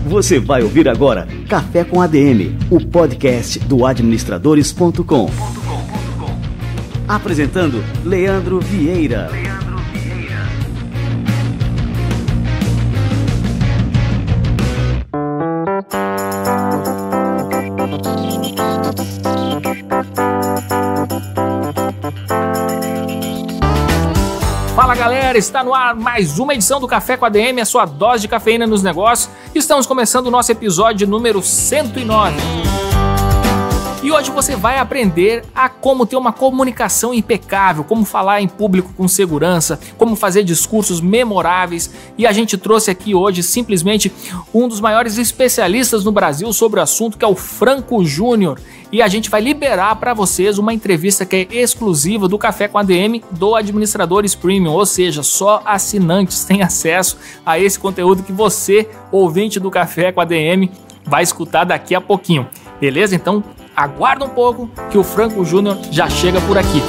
Você vai ouvir agora Café com ADM, o podcast do administradores.com. Apresentando Leandro Vieira. Fala galera, está no ar mais uma edição do Café com ADM, a sua dose de cafeína nos negócios. Estamos começando o nosso episódio número 109. E hoje você vai aprender a como ter uma comunicação impecável, como falar em público com segurança, como fazer discursos memoráveis. E a gente trouxe aqui hoje simplesmente um dos maiores especialistas no Brasil sobre o assunto, que é o Franco Júnior. E a gente vai liberar para vocês uma entrevista que é exclusiva do Café com ADM do Administradores Premium, ou seja, só assinantes têm acesso a esse conteúdo que você, ouvinte do Café com ADM, vai escutar daqui a pouquinho. Beleza? Então aguarda um pouco que o Franco Júnior já chega por aqui.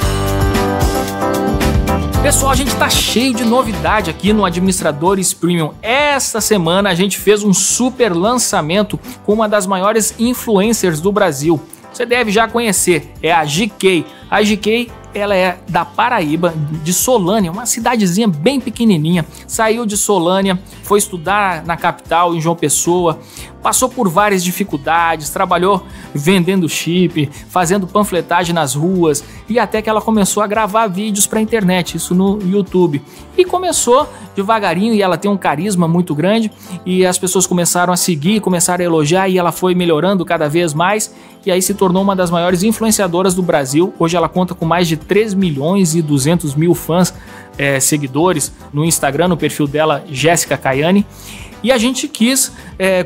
Pessoal, a gente tá cheio de novidade aqui no Administradores Premium. Esta semana a gente fez um super lançamento com uma das maiores influencers do Brasil. Você deve já conhecer, é a GK. A GK, ela é da Paraíba, de Solânia, uma cidadezinha bem pequenininha. Saiu de Solânia, foi estudar na capital, em João Pessoa, passou por várias dificuldades, trabalhou vendendo chip, fazendo panfletagem nas ruas e até que ela começou a gravar vídeos para a internet, isso no YouTube. E começou devagarinho e ela tem um carisma muito grande e as pessoas começaram a seguir, começaram a elogiar e ela foi melhorando cada vez mais e aí se tornou uma das maiores influenciadoras do Brasil. Hoje ela conta com mais de 3 milhões e 200 mil fãs, seguidores no Instagram, no perfil dela, Jéssica Caiani. E a gente quis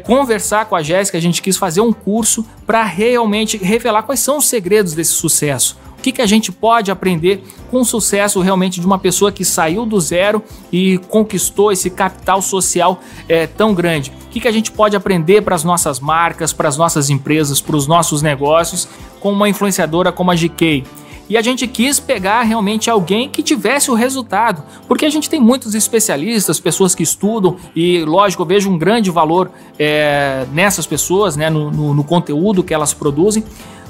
conversar com a Jéssica, a gente quis fazer um curso para realmente revelar quais são os segredos desse sucesso. O que a gente pode aprender com o sucesso realmente de uma pessoa que saiu do zero e conquistou esse capital social tão grande. O que a gente pode aprender para as nossas marcas, para as nossas empresas, para os nossos negócios com uma influenciadora como a GK. E a gente quis pegar realmente alguém que tivesse o resultado, porque a gente tem muitos especialistas, pessoas que estudam e, lógico, eu vejo um grande valor nessas pessoas, né, no conteúdo que elas produzem.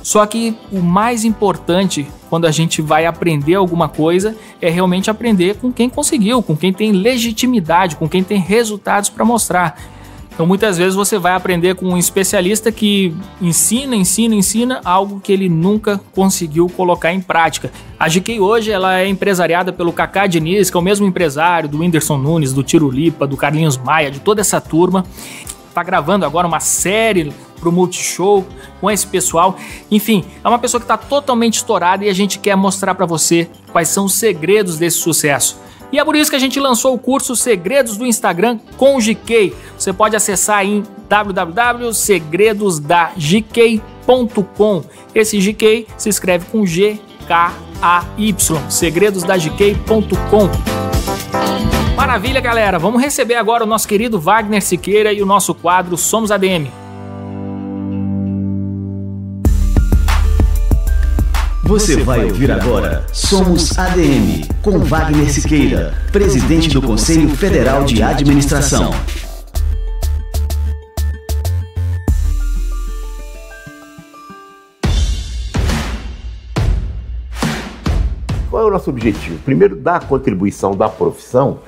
Só que o mais importante quando a gente vai aprender alguma coisa é realmente aprender com quem conseguiu, com quem tem legitimidade, com quem tem resultados para mostrar. Então muitas vezes você vai aprender com um especialista que ensina algo que ele nunca conseguiu colocar em prática. A GK hoje ela é empresariada pelo Cacá Diniz, que é o mesmo empresário do Whindersson Nunes, do Tiro Lipa, do Carlinhos Maia, de toda essa turma. Está gravando agora uma série para o Multishow com esse pessoal. Enfim, é uma pessoa que está totalmente estourada e a gente quer mostrar para você quais são os segredos desse sucesso. E é por isso que a gente lançou o curso Segredos do Instagram com o GK. Você pode acessar em www.segredosdagk.com. Esse GK se escreve com G-K-A-Y, segredosdagk.com. Maravilha, galera! Vamos receber agora o nosso querido Wagner Siqueira e o nosso quadro Somos ADM. Você vai ouvir agora Somos ADM, com Wagner Siqueira, presidente do Conselho Federal de Administração. Qual é o nosso objetivo? Primeiro, dar a contribuição da profissão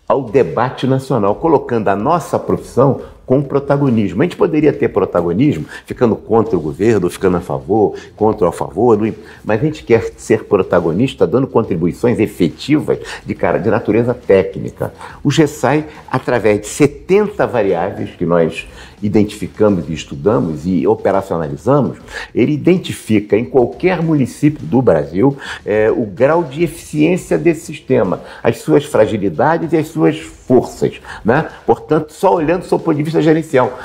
ao debate nacional, colocando a nossa profissão com protagonismo. A gente poderia ter protagonismo ficando contra o governo, ficando a favor, contra ou a favor, mas a gente quer ser protagonista dando contribuições efetivas de natureza técnica. O GSAI, através de 70 variáveis que nós identificamos e estudamos e operacionalizamos, ele identifica em qualquer município do Brasil o grau de eficiência desse sistema, as suas fragilidades e as suas forças, né? Portanto, só olhando sob o ponto de vista gerencial.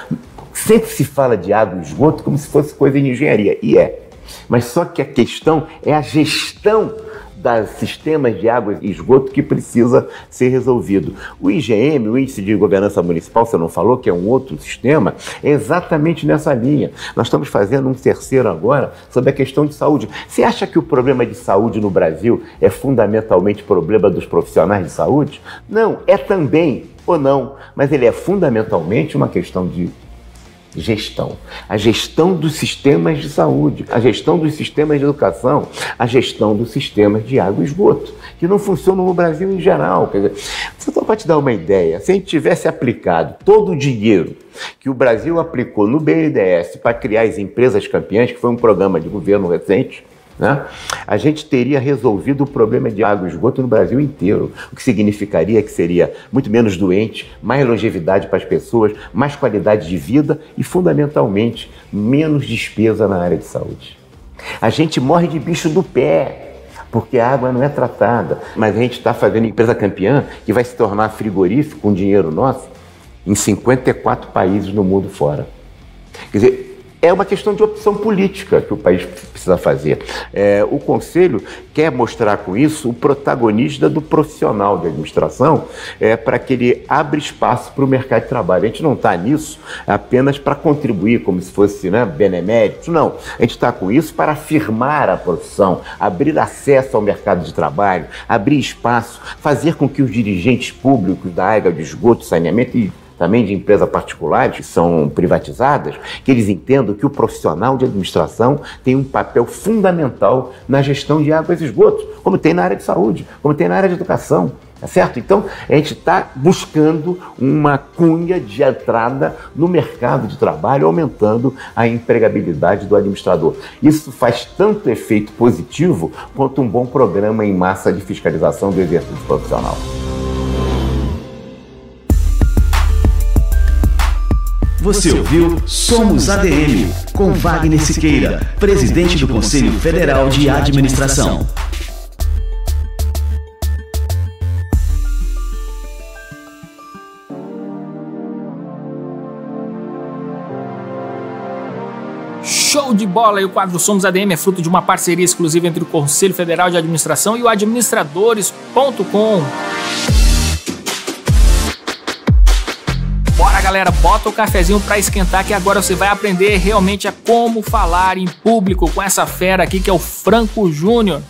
Sempre se fala de água e esgoto como se fosse coisa de engenharia, e é. Mas só que a questão é a gestão dos sistemas de água e esgoto que precisa ser resolvido. O IGM, o Índice de Governança Municipal, você não falou, que é um outro sistema, é exatamente nessa linha. Nós estamos fazendo um terceiro agora sobre a questão de saúde. Você acha que o problema de saúde no Brasil é fundamentalmente problema dos profissionais de saúde? Não, é também, ou não, mas ele é fundamentalmente uma questão de gestão. A gestão dos sistemas de saúde, a gestão dos sistemas de educação, a gestão dos sistemas de água e esgoto, que não funcionam no Brasil em geral. Quer dizer, só para te dar uma ideia, se a gente tivesse aplicado todo o dinheiro que o Brasil aplicou no BNDES para criar as empresas campeãs, que foi um programa de governo recente, né? A gente teria resolvido o problema de água e esgoto no Brasil inteiro, o que significaria que seria muito menos doente, mais longevidade para as pessoas, mais qualidade de vida e, fundamentalmente, menos despesa na área de saúde. A gente morre de bicho do pé, porque a água não é tratada, mas a gente está fazendo empresa campeã que vai se tornar frigorífico com dinheiro nosso em 54 países no mundo fora. Quer dizer, é uma questão de opção política que o país precisa fazer. O Conselho quer mostrar com isso o protagonista do profissional de administração para que ele abra espaço para o mercado de trabalho. A gente não está nisso apenas para contribuir como se fosse, né, benemérito, não. A gente está com isso para afirmar a profissão, abrir acesso ao mercado de trabalho, abrir espaço, fazer com que os dirigentes públicos da água, de esgoto, saneamento e também de empresas particulares que são privatizadas, que eles entendam que o profissional de administração tem um papel fundamental na gestão de águas e esgotos, como tem na área de saúde, como tem na área de educação, tá certo? Então, a gente está buscando uma cunha de entrada no mercado de trabalho, aumentando a empregabilidade do administrador. Isso faz tanto efeito positivo quanto um bom programa em massa de fiscalização do exercício profissional. Você ouviu Somos ADM, com Wagner Siqueira, presidente do Conselho Federal de Administração. Show de bola! E o quadro Somos ADM é fruto de uma parceria exclusiva entre o Conselho Federal de Administração e o administradores.com. Bora, galera, bota o cafezinho para esquentar que agora você vai aprender realmente a como falar em público com essa fera aqui que é o Franco Júnior.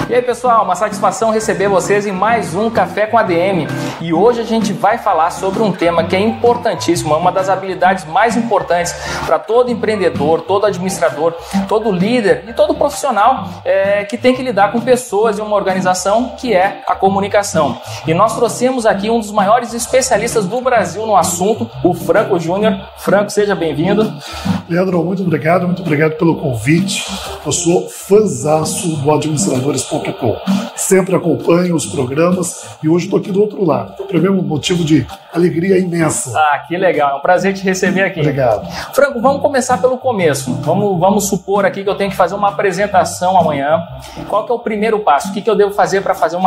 E aí, pessoal, uma satisfação receber vocês em mais um Café com ADM. E hoje a gente vai falar sobre um tema que é importantíssimo, é uma das habilidades mais importantes para todo empreendedor, todo administrador, todo líder e todo profissional que tem que lidar com pessoas em uma organização, que é a comunicação. E nós trouxemos aqui um dos maiores especialistas do Brasil no assunto, o Franco Júnior. Franco, seja bem-vindo. Leandro, muito obrigado pelo convite. Eu sou fãzaço do administradores.com. Sempre acompanho os programas e hoje estou aqui do outro lado. Então, para mim é um motivo de alegria imensa. Ah, que legal. É um prazer te receber aqui. Obrigado. Franco, vamos começar pelo começo. Vamos supor aqui que eu tenho que fazer uma apresentação amanhã. Qual que é o primeiro passo? O que eu devo fazer para fazer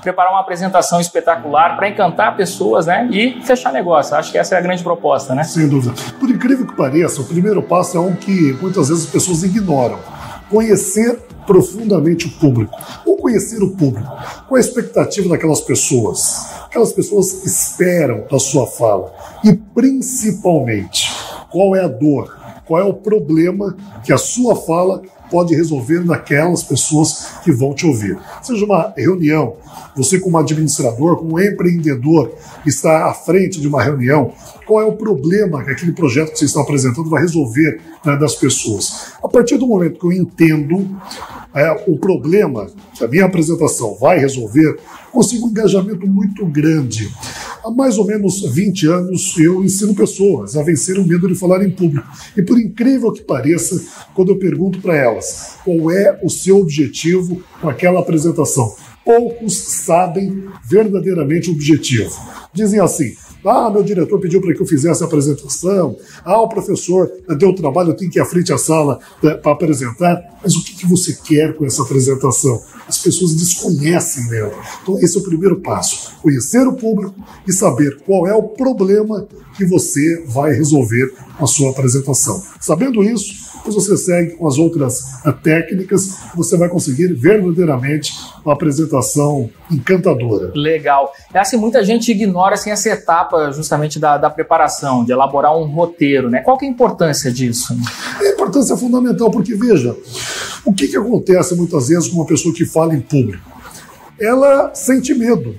preparar uma apresentação espetacular, para encantar pessoas, né? E fechar negócio. Acho que essa é a grande proposta, né? Sem dúvida. Por incrível que pareça, o primeiro passo é um que muitas vezes as pessoas ignoram. Conhecer profundamente o público, ou conhecer o público, qual a expectativa daquelas pessoas. Aquelas pessoas esperam da sua fala e, principalmente, qual é a dor, qual é o problema que a sua fala pode resolver naquelas pessoas que vão te ouvir. Seja uma reunião, você como administrador, como empreendedor, está à frente de uma reunião, qual é o problema que aquele projeto que você está apresentando vai resolver, né, das pessoas. A partir do momento que eu entendo o problema que a minha apresentação vai resolver, consigo um engajamento muito grande. Há mais ou menos 20 anos eu ensino pessoas a vencer o medo de falar em público. E por incrível que pareça, quando eu pergunto para elas qual é o seu objetivo com aquela apresentação, poucos sabem verdadeiramente o objetivo. Dizem assim: Meu diretor pediu para que eu fizesse a apresentação. O professor deu o trabalho, eu tenho que ir à frente à sala para apresentar. Mas o que você quer com essa apresentação? As pessoas desconhecem dela. Então esse é o primeiro passo. Conhecer o público e saber qual é o problema que você vai resolver com a sua apresentação. Sabendo isso, depois você segue com as outras técnicas, você vai conseguir verdadeiramente uma apresentação encantadora. Legal. Assim, muita gente ignora assim, essa etapa justamente da preparação, de elaborar um roteiro, né? Qual que é a importância disso? A importância é fundamental, porque veja, o que acontece muitas vezes com uma pessoa que fala em público? Ela sente medo.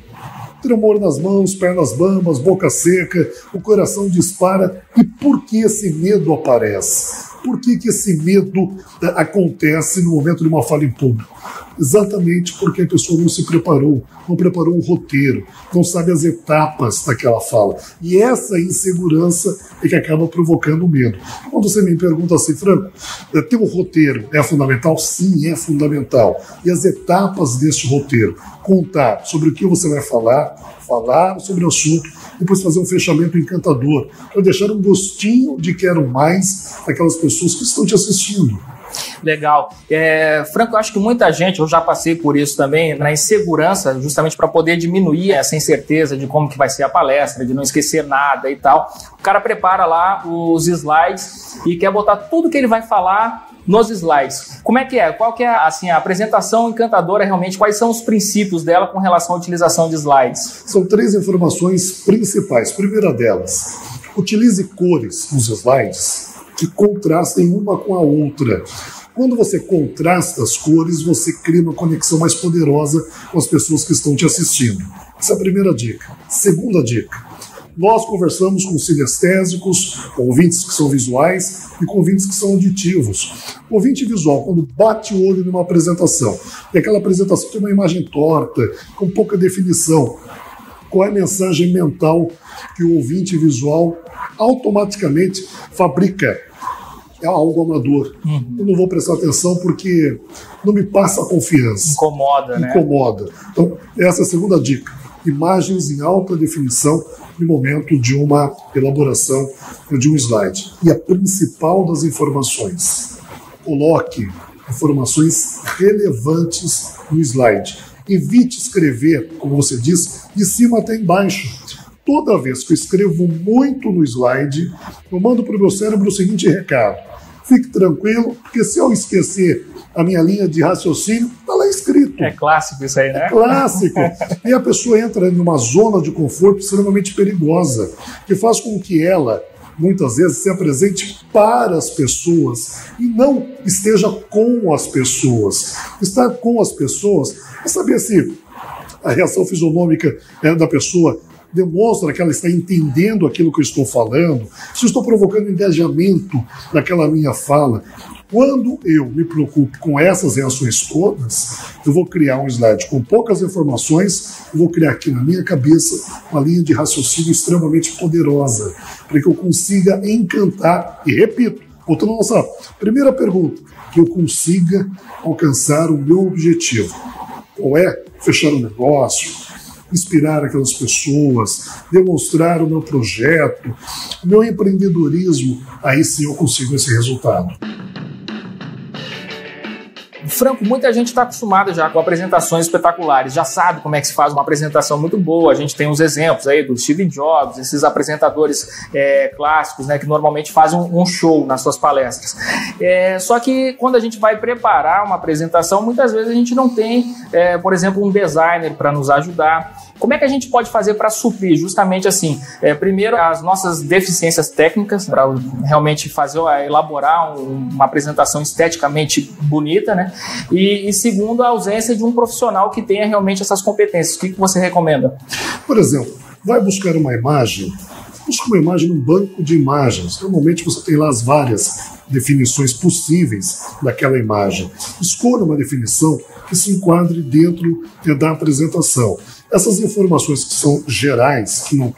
Tremor nas mãos, pernas bambas, boca seca, o coração dispara. E por que esse medo aparece? Por que esse medo acontece no momento de uma fala em público? Exatamente porque a pessoa não se preparou, não preparou um roteiro, não sabe as etapas daquela fala. E essa insegurança é que acaba provocando medo. Quando você me pergunta assim, Franco, ter um roteiro é fundamental? Sim, é fundamental. E as etapas deste roteiro? Contar sobre o que você vai falar sobre o assunto, depois fazer um fechamento encantador, para deixar um gostinho de quero mais daquelas pessoas que estão te assistindo. Legal. Franco, eu acho que muita gente, eu já passei por isso também, na insegurança, justamente para poder diminuir essa incerteza de como que vai ser a palestra, de não esquecer nada e tal. O cara prepara lá os slides e quer botar tudo que ele vai falar nos slides. Como é que é? Qual que é assim, a apresentação encantadora realmente? Quais são os princípios dela com relação à utilização de slides? São 3 informações principais. Primeira delas, utilize cores nos slides que contrastem uma com a outra. Quando você contrasta as cores, você cria uma conexão mais poderosa com as pessoas que estão te assistindo. Essa é a primeira dica. Segunda dica. Nós conversamos com sinestésicos, com ouvintes que são visuais e com ouvintes que são auditivos. O ouvinte visual, quando bate o olho numa apresentação, e aquela apresentação tem uma imagem torta, com pouca definição, qual é a mensagem mental que o ouvinte visual automaticamente fabrica? É algo amador. Eu não vou prestar atenção porque não me passa a confiança. Incomoda, né? Incomoda. Então, essa é a segunda dica. Imagens em alta definição no momento de uma elaboração de um slide. E a principal das informações, coloque informações relevantes no slide. Evite escrever, como você disse, de cima até embaixo. Toda vez que eu escrevo muito no slide, eu mando para o meu cérebro o seguinte recado: fique tranquilo, porque se eu esquecer a minha linha de raciocínio, está lá escrito. É clássico isso aí, né? É clássico. E a pessoa entra numa zona de conforto extremamente perigosa, que faz com que ela, muitas vezes, se apresente para as pessoas e não esteja com as pessoas. Estar com as pessoas é saber se a reação fisionômica da pessoa demonstra que ela está entendendo aquilo que eu estou falando, se eu estou provocando engajamento naquela minha fala. Quando eu me preocupo com essas reações todas, eu vou criar um slide com poucas informações, eu vou criar aqui na minha cabeça uma linha de raciocínio extremamente poderosa, para que eu consiga encantar, e repito, voltando à nossa primeira pergunta, que eu consiga alcançar o meu objetivo. Qual é? Fechar um negócio, inspirar aquelas pessoas, demonstrar o meu projeto, o meu empreendedorismo, aí sim eu consigo esse resultado. Franco, muita gente está acostumada já com apresentações espetaculares, já sabe como é que se faz uma apresentação muito boa. A gente tem uns exemplos aí do Steve Jobs, esses apresentadores clássicos, né, que normalmente fazem um show nas suas palestras. Só que quando a gente vai preparar uma apresentação, muitas vezes a gente não tem, por exemplo, um designer para nos ajudar. Como é que a gente pode fazer para suprir justamente assim, primeiro as nossas deficiências técnicas, para realmente elaborar uma apresentação esteticamente bonita, né? E segundo, a ausência de um profissional que tenha realmente essas competências. O que você recomenda? Por exemplo, vai buscar uma imagem, busca uma imagem num banco de imagens. Normalmente você tem lá as várias definições possíveis daquela imagem. Escolha uma definição que se enquadre dentro da apresentação. Essas informações que são gerais, que não,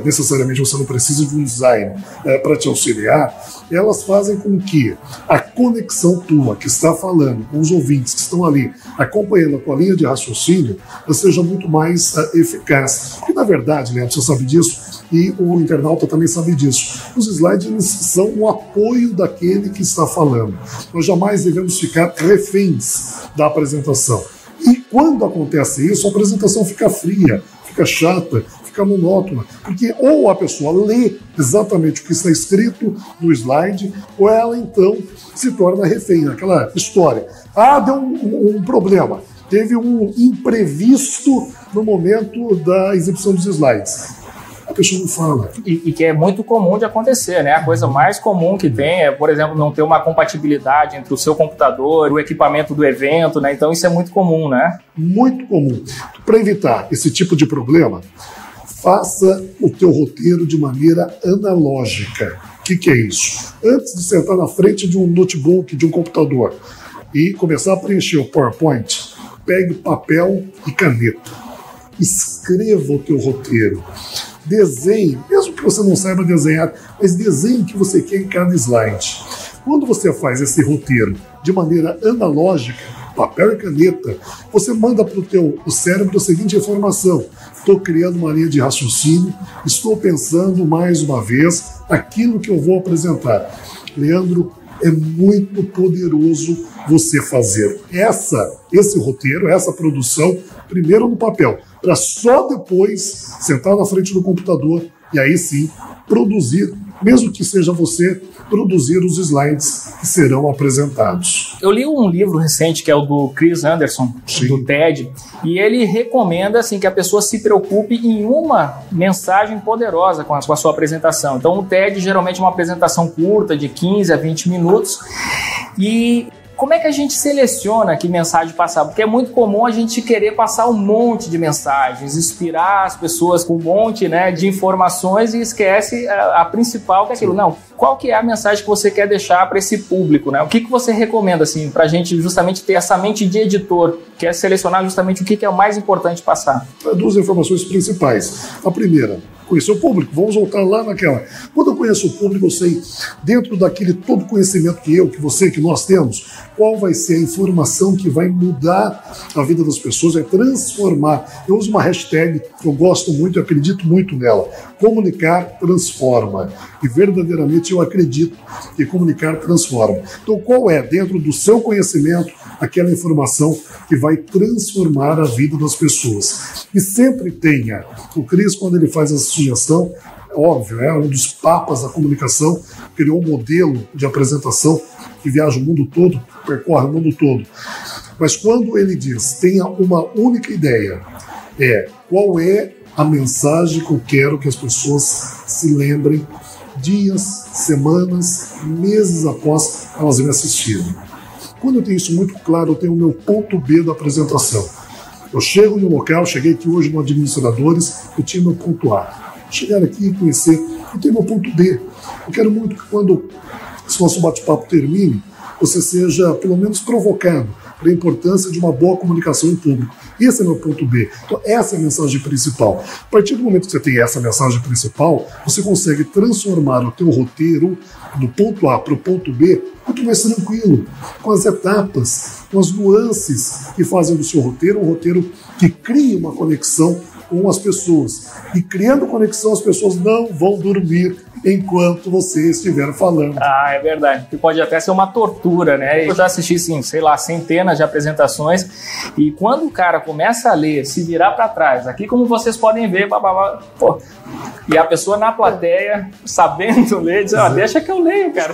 necessariamente você não precisa de um design para te auxiliar, elas fazem com que a conexão tua que está falando com os ouvintes que estão ali acompanhando a tua linha de raciocínio seja muito mais eficaz. Porque, na verdade, Leandro, você sabe disso, e o internauta também sabe disso. Os slides são um apoio daquele que está falando. Nós jamais devemos ficar reféns da apresentação. E quando acontece isso, a apresentação fica fria, fica chata, fica monótona, porque ou a pessoa lê exatamente o que está escrito no slide, ou ela então se torna refém, aquela história. Deu um problema, teve um imprevisto no momento da exibição dos slides. A pessoa não fala. E que é muito comum de acontecer, né? A coisa mais comum que tem é, por exemplo, não ter uma compatibilidade entre o seu computador e o equipamento do evento, né? Então isso é muito comum, né? Muito comum. Para evitar esse tipo de problema, faça o teu roteiro de maneira analógica. O que é isso? Antes de sentar na frente de um notebook, de um computador e começar a preencher o PowerPoint, pegue papel e caneta. Escreva o teu roteiro. Desenhe, mesmo que você não saiba desenhar, mas desenhe o que você quer em cada slide. Quando você faz esse roteiro de maneira analógica, papel e caneta, você manda para o teu cérebro a seguinte informação: estou criando uma linha de raciocínio, estou pensando mais uma vez aquilo que eu vou apresentar. Leandro, é muito poderoso você fazer esse roteiro, essa produção, primeiro no papel, para só depois sentar na frente do computador e aí sim produzir, mesmo que seja você, produzir os slides que serão apresentados. Eu li um livro recente que é o do Chris Anderson, Sim. do TED, e ele recomenda assim, que a pessoa se preocupe em uma mensagem poderosa com a sua apresentação. Então o TED geralmente é uma apresentação curta, de 15 a 20 minutos, e como é que a gente seleciona que mensagem passar? Porque é muito comum a gente querer passar um monte de mensagens, inspirar as pessoas com um monte, né, de informações e esquece a principal, que é aquilo. Não, qual que é a mensagem que você quer deixar para esse público, né? O que você recomenda assim, para a gente justamente ter essa mente de editor, que é selecionar justamente o que é o mais importante passar? Duas informações principais. A primeira, conhecer o público. Vamos voltar lá naquela. Quando eu conheço o público, eu sei, dentro daquele todo conhecimento que você, que nós temos, qual vai ser a informação que vai mudar a vida das pessoas, vai transformar. Eu uso uma hashtag que eu gosto muito, eu acredito muito nela. Comunicar transforma. E verdadeiramente eu acredito que comunicar transforma. Então, qual é, dentro do seu conhecimento, aquela informação que vai transformar a vida das pessoas? E sempre tenha. O Chris, quando ele faz essa sugestão, óbvio, é um dos papas da comunicação, criou um modelo de apresentação que viaja o mundo todo, percorre o mundo todo. Mas quando ele diz, tenha uma única ideia, qual é a mensagem que eu quero que as pessoas se lembrem dias, semanas, meses após elas me assistirem. Quando eu tenho isso muito claro, eu tenho o meu ponto B da apresentação. Eu chego no local, cheguei aqui hoje no Administradores, eu tinha meu ponto A. Chegar aqui e conhecer, eu tenho meu ponto B. Eu quero muito que quando esse nosso bate-papo termine, você seja pelo menos provocado para a importância de uma boa comunicação em público. Esse é meu ponto B. Então, essa é a mensagem principal. A partir do momento que você tem essa mensagem principal, você consegue transformar o teu roteiro do ponto A para o ponto B muito mais tranquilo, com as etapas, com as nuances que fazem do seu roteiro um roteiro que cria uma conexão com as pessoas. E criando conexão, as pessoas não vão dormir enquanto você estiver falando. É verdade. E pode até ser uma tortura, né? Eu já assisti, assim, sei lá, centenas de apresentações, e quando o cara começa a ler, se virar para trás, aqui como vocês podem ver, e a pessoa na plateia, sabendo ler, diz, deixa que eu leio, cara.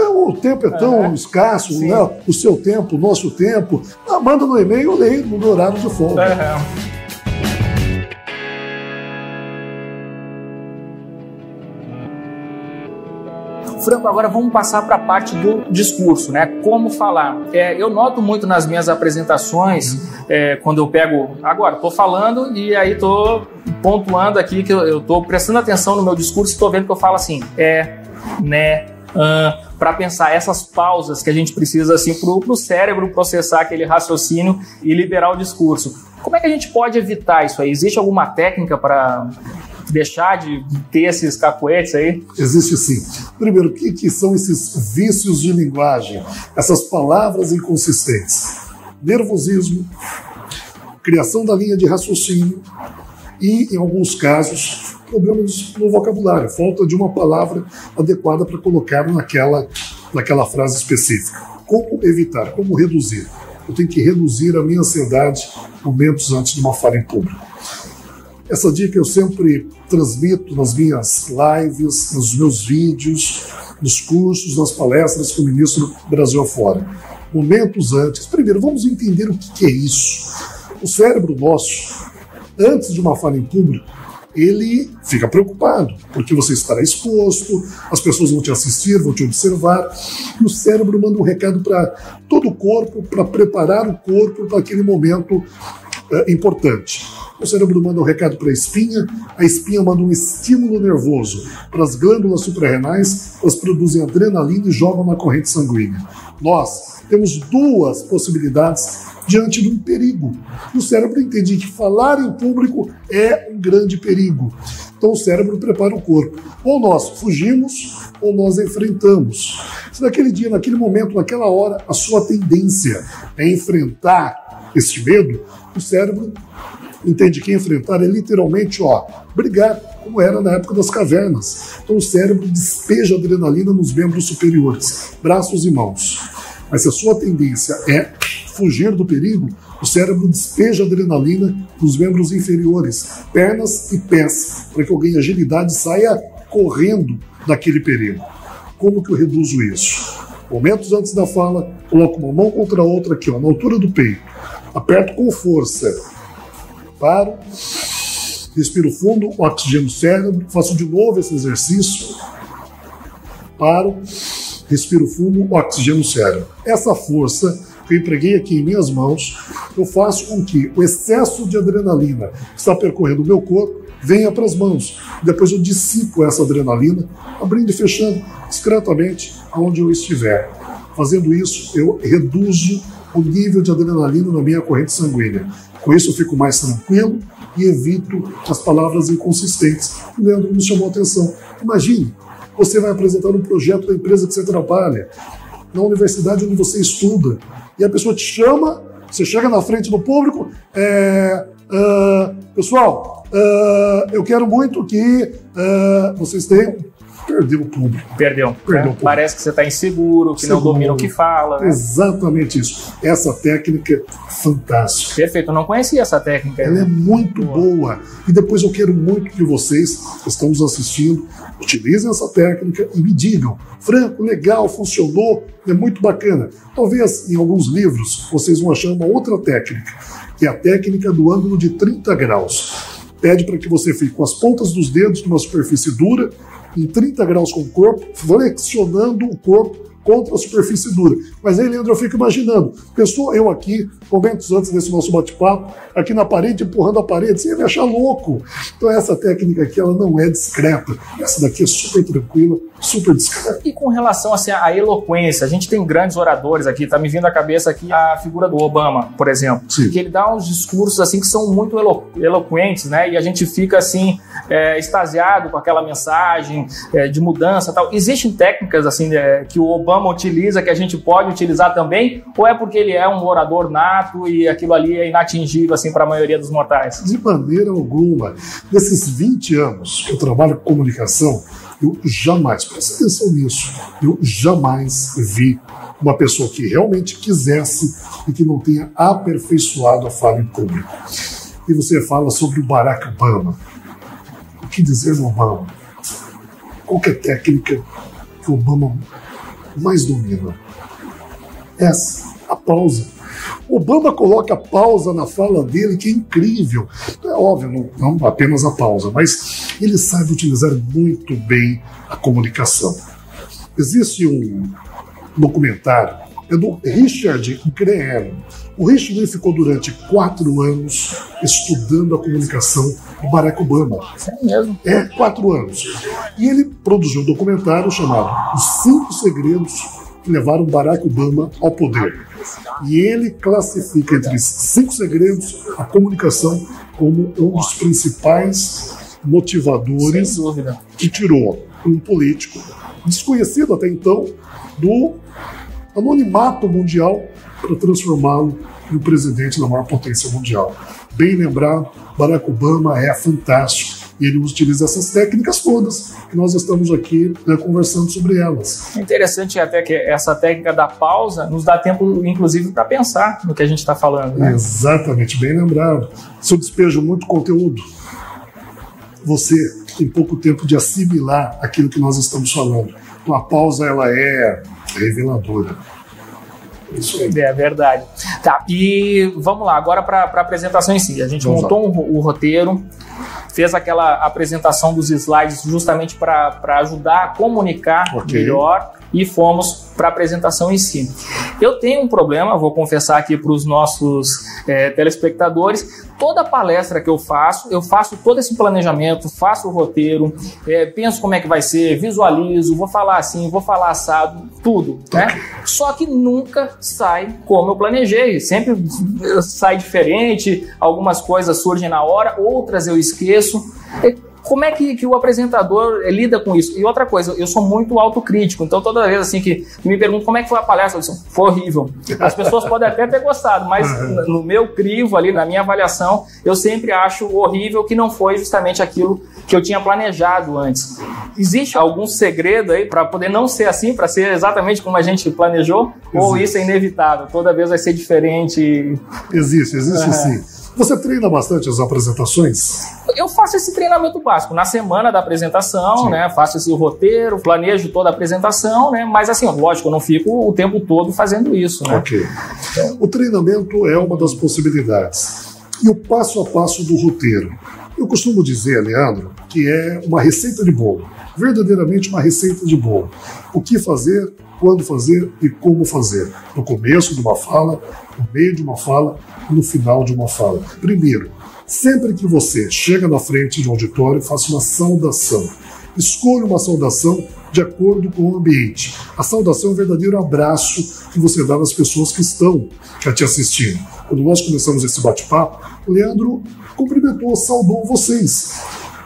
O tempo é tão escasso, né? O seu tempo, o nosso tempo. Manda no e-mail, eu leio no horário de folga. Franco, agora vamos passar para a parte do discurso, né? Como falar. Eu noto muito nas minhas apresentações, quando eu pego... Agora, estou falando e aí estou pontuando aqui que eu estou prestando atenção no meu discurso e estou vendo que eu falo assim, para pensar essas pausas que a gente precisa assim, para o cérebro processar aquele raciocínio e liberar o discurso. Como é que a gente pode evitar isso aí? Existe alguma técnica para deixar de ter esses cacuetes aí? Existe sim. Primeiro, o que são esses vícios de linguagem? Essas palavras inconsistentes. Nervosismo, criação da linha de raciocínio e, em alguns casos, problemas no vocabulário, falta de uma palavra adequada para colocar naquela frase específica. Como evitar? Como reduzir? Eu tenho que reduzir a minha ansiedade momentos antes de uma fala em público. Essa dica eu sempre transmito nas minhas lives, nos meus vídeos, nos cursos, nas palestras que eu ministro Brasil afora. Momentos antes. Primeiro, vamos entender o que é isso. O cérebro nosso, antes de uma fala em público, ele fica preocupado, porque você estará exposto, as pessoas vão te assistir, vão te observar, e o cérebro manda um recado para todo o corpo, para preparar o corpo para aquele momento importante. O cérebro manda um recado para a espinha manda um estímulo nervoso para as glândulas suprarrenais, elas produzem adrenalina e jogam na corrente sanguínea. Nós temos duas possibilidades diante de um perigo. O cérebro entende que falar em público é um grande perigo. Então o cérebro prepara o corpo. Ou nós fugimos, ou nós enfrentamos. Se naquele dia, naquele momento, naquela hora, a sua tendência é enfrentar este medo, o cérebro entende que enfrentar é literalmente, brigar, como era na época das cavernas. Então o cérebro despeja adrenalina nos membros superiores, braços e mãos. Mas se a sua tendência é fugir do perigo, o cérebro despeja adrenalina nos membros inferiores, pernas e pés, para que eu ganhe agilidade e saia correndo daquele perigo. Como que eu reduzo isso? Momentos antes da fala, coloco uma mão contra a outra aqui, na altura do peito. Aperto com força. Paro. Respiro fundo, oxigênio o cérebro. Faço de novo esse exercício. Paro. Respiro fundo, oxigênio o cérebro. Essa força que eu empreguei aqui em minhas mãos, eu faço com que o excesso de adrenalina que está percorrendo o meu corpo venha para as mãos. Depois eu dissipo essa adrenalina, abrindo e fechando discretamente aonde eu estiver. Fazendo isso, eu reduzo o nível de adrenalina na minha corrente sanguínea. Com isso eu fico mais tranquilo e evito as palavras inconsistentes. O Leandro me chamou a atenção. Imagine, você vai apresentar um projeto da empresa que você trabalha, na universidade onde você estuda, e a pessoa te chama, você chega na frente do público, pessoal, eu quero muito que vocês tenham... Perdeu o público. Perdeu o público. Parece que você está inseguro, que não domina o que fala. Né? Exatamente isso. Essa técnica é fantástica. Perfeito, eu não conhecia essa técnica. Ela é muito boa. E depois eu quero muito que vocês que estão nos assistindo utilizem essa técnica e me digam: Franco, legal, funcionou, é muito bacana. Talvez em alguns livros vocês vão achar uma outra técnica, que é a técnica do ângulo de 30 graus. Pede para que você fique com as pontas dos dedos numa superfície dura, em 30 graus com o corpo, flexionando o corpo contra a superfície dura. Mas aí, Leandro, eu fico imaginando, pensou eu aqui, momentos antes desse nosso bate-papo, aqui na parede, empurrando a parede, você ia me achar louco. Então essa técnica aqui, ela não é discreta. Essa daqui é super tranquila, super discreta. E com relação assim, à eloquência, a gente tem grandes oradores aqui, tá me vindo à cabeça aqui a figura do Obama, por exemplo. Sim. Que ele dá uns discursos assim que são muito eloquentes, né? E a gente fica assim, extasiado com aquela mensagem de mudança e tal. Existem técnicas assim que o Obama utiliza, que a gente pode utilizar também, ou é porque ele é um orador nato e aquilo ali é inatingível assim, para a maioria dos mortais? De maneira alguma. Nesses 20 anos que eu trabalho com comunicação, eu jamais, presta atenção nisso, eu jamais vi uma pessoa que realmente quisesse e que não tenha aperfeiçoado a fala em público. E você fala sobre o Barack Obama. O que dizer do Obama? Qual que é a técnica que o Obama mais domina? Essa, a pausa. Obama coloca pausa na fala dele, que é incrível. É óbvio, não apenas a pausa, mas ele sabe utilizar muito bem a comunicação. Existe um documentário, é do Richard Graham. O Richard ficou durante 4 anos estudando a comunicação do Barack Obama. É mesmo? 4 anos. E ele produziu um documentário chamado Os 5 Segredos que levaram Barack Obama ao poder. E ele classifica entre 5 segredos a comunicação como um dos principais motivadores que tirou um político desconhecido até então do anonimato mundial para transformá-lo em presidente da maior potência mundial. Bem lembrado, Barack Obama é fantástico. E ele utiliza essas técnicas todas que nós estamos aqui, né, conversando sobre elas. É interessante até que essa técnica da pausa nos dá tempo, inclusive, para pensar no que a gente está falando. Né? Exatamente, bem lembrado. Se eu despejo muito conteúdo, você tem pouco tempo de assimilar aquilo que nós estamos falando. Então a pausa, ela é reveladora. Isso aí. É verdade. Tá, e vamos lá, agora para a apresentação em si. A gente montou o roteiro, fez aquela apresentação dos slides justamente para ajudar a comunicar melhor e fomos para a apresentação em si. Eu tenho um problema, vou confessar aqui para os nossos telespectadores. Toda palestra que eu faço todo esse planejamento, faço o roteiro, penso como é que vai ser, visualizo, vou falar assim, vou falar assado, tudo, né? Só que nunca sai como eu planejei, sempre sai diferente, algumas coisas surgem na hora, outras eu esqueço. Como é que o apresentador lida com isso? E outra coisa, eu sou muito autocrítico, então toda vez assim que me perguntam como é que foi a palestra, eu digo, foi horrível. As pessoas podem até ter gostado, mas no meu crivo ali, na minha avaliação, eu sempre acho horrível que não foi justamente aquilo que eu tinha planejado antes. Existe algum segredo aí para poder não ser assim, para ser exatamente como a gente planejou? Existe. Ou isso é inevitável? Toda vez vai ser diferente? Existe sim. Você treina bastante as apresentações? Eu faço esse treinamento básico na semana da apresentação, né? Faço esse roteiro, planejo toda a apresentação, né? Mas assim, lógico, eu não fico o tempo todo fazendo isso, né? Ok. O treinamento é uma das possibilidades. E o passo a passo do roteiro? Eu costumo dizer, Leandro, que é uma receita de bolo. Verdadeiramente uma receita de bolo. O que fazer, quando fazer e como fazer. No começo de uma fala, no meio de uma fala e no final de uma fala. Primeiro, sempre que você chega na frente de um auditório, faça uma saudação. Escolha uma saudação de acordo com o ambiente. A saudação é um verdadeiro abraço que você dá nas pessoas que estão te assistindo. Quando nós começamos esse bate-papo, o Leandro cumprimentou, saudou vocês.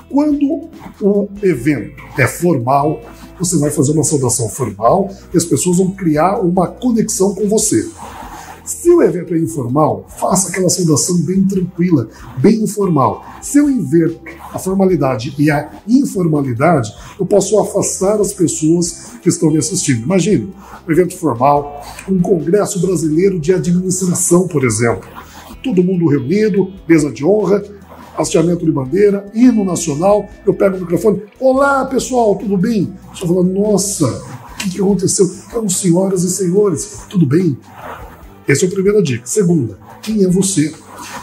Quando o evento é formal, você vai fazer uma saudação formal e as pessoas vão criar uma conexão com você. Se o evento é informal, faça aquela saudação bem tranquila, bem informal. Se eu inverto a formalidade e a informalidade, eu posso afastar as pessoas que estão me assistindo. Imagine, um evento formal, um congresso brasileiro de administração, por exemplo. Todo mundo reunido, mesa de honra, hasteamento de bandeira, hino nacional, eu pego o microfone, olá pessoal, tudo bem? Estou falando, nossa, o que aconteceu? Então, senhoras e senhores, tudo bem? Essa é a primeira dica. Segunda, quem é você?